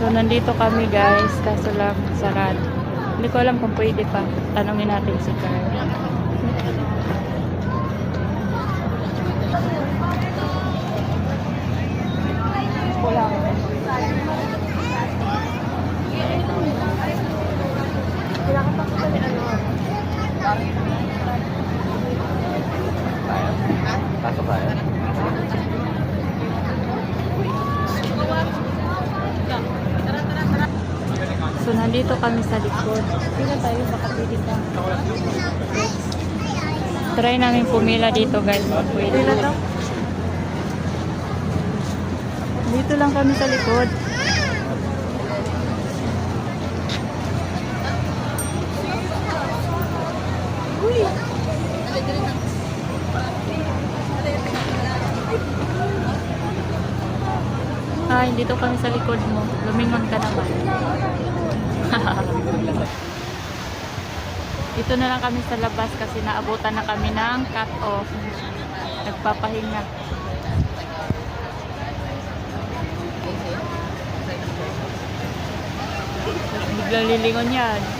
nandito kami guys, kaso lang sarado. Hindi ko alam kung pwede pa. Tanungin natin si Carl. Pasok tayo. So nandito kami sa likod. Pila tayo, baka pwede pa. Try namin pumila dito guys. Pwede. Dito lang kami sa likod. Ay, dito kami sa likod mo. Lumingon ka naman. Dito na lang kami sa labas kasi naabutan na kami ng cut-off. Nagpapahinga. Biglang lilingon yan.